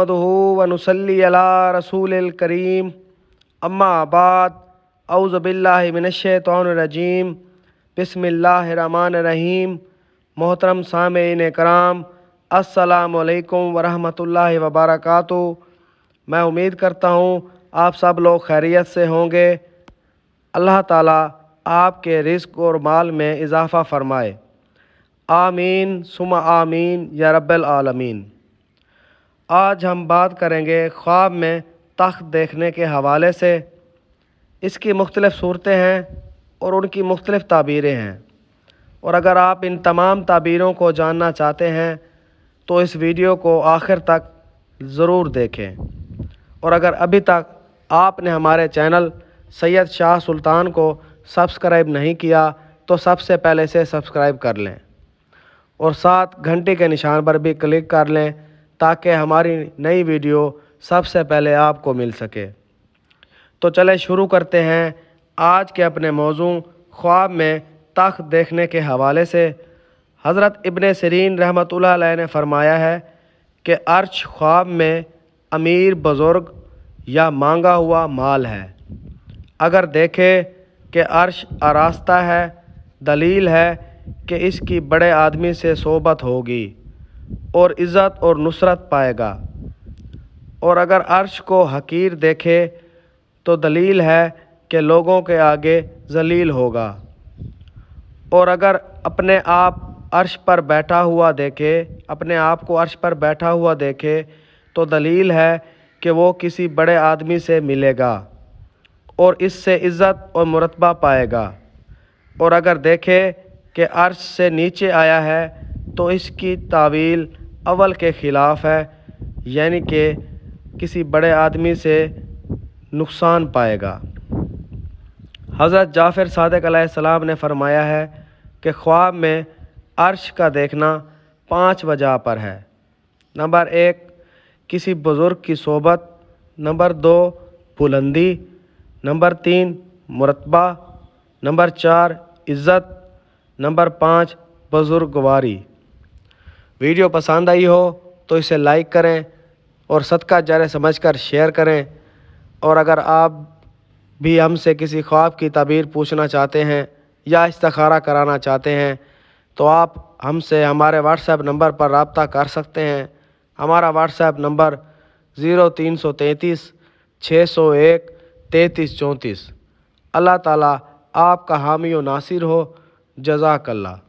नहमदुहु व नुसल्ली अला रसूलिल करीम अम्मा बाद औज़ु बिल्लाहि मिनश्शैतानिर रजीम बिस्मिल्लाहिर रहमानिर रहीम। मोहतरम सामीईन कराम, अस्सलामु अलैकुम व रहमतुल्लाहि व बरकातुहू। मैं उम्मीद करता हूँ आप सब लोग खैरियत से होंगे। अल्लाह ताला आपके रिज़्क़ और माल में इजाफ़ा फ़रमाए। आमीन सुमा आमीन या रब्बल आलमीन। आज हम बात करेंगे ख्वाब में तख्त देखने के हवाले से। इसकी मुख्तलिफ़ सूरतें हैं और उनकी मुख्तलिफ़ ताबीरें हैं, और अगर आप इन तमाम ताबीरों को जानना चाहते हैं तो इस वीडियो को आखिर तक ज़रूर देखें। और अगर अभी तक आपने हमारे चैनल सैयद शाह सुल्तान को सब्सक्राइब नहीं किया तो सबसे पहले से सब्सक्राइब कर लें और साथ घंटे के निशान पर भी क्लिक कर लें ताकि हमारी नई वीडियो सबसे पहले आपको मिल सके। तो चले शुरू करते हैं आज के अपने मौजू ख्वाब में तख्त देखने के हवाले से। हज़रत इब्ने सिरीन रहमतुल्लाह अलैह ने फरमाया है कि अर्श ख्वाब में अमीर बुज़ुर्ग या मांगा हुआ माल है। अगर देखे कि अर्श आरास्ता है, दलील है कि इसकी बड़े आदमी से सोबत होगी और इज़्ज़त और नुसरत पाएगा। और अगर अर्श को हकीर देखे तो दलील है कि लोगों के आगे ज़लील होगा। और अगर अपने आप अर्श पर बैठा हुआ देखे, अपने आप को अर्श पर बैठा हुआ देखे तो दलील है कि वो किसी बड़े आदमी से मिलेगा और इससे इज़्ज़त और मुरतबा पाएगा। और अगर देखे कि अर्श से नीचे आया है तो इसकी तावील अव्वल के ख़िलाफ़ है, यानी कि किसी बड़े आदमी से नुकसान पाएगा। हज़रत जाफ़र सादिक़ अलैहिस्सलाम ने फरमाया है कि ख्वाब में अर्श का देखना 5 वजह पर है। नंबर 1 किसी बुज़ुर्ग की सोबत, नंबर 2 बुलंदी, नंबर 3 मुरतबा, नंबर 4 इज़्ज़त, नंबर 5 बुज़ुर्गवारी। वीडियो पसंद आई हो तो इसे लाइक करें और सदका जारिया समझकर शेयर करें। और अगर आप भी हमसे किसी ख्वाब की ताबीर पूछना चाहते हैं या इस्तिखारा कराना चाहते हैं तो आप हमसे हमारे व्हाट्सएप नंबर पर रब्ता कर सकते हैं। हमारा व्हाट्सएप नंबर 0333 601 3334। अल्लाह ताला आपका हामी व नासिर हो। जज़ाकल्लाह।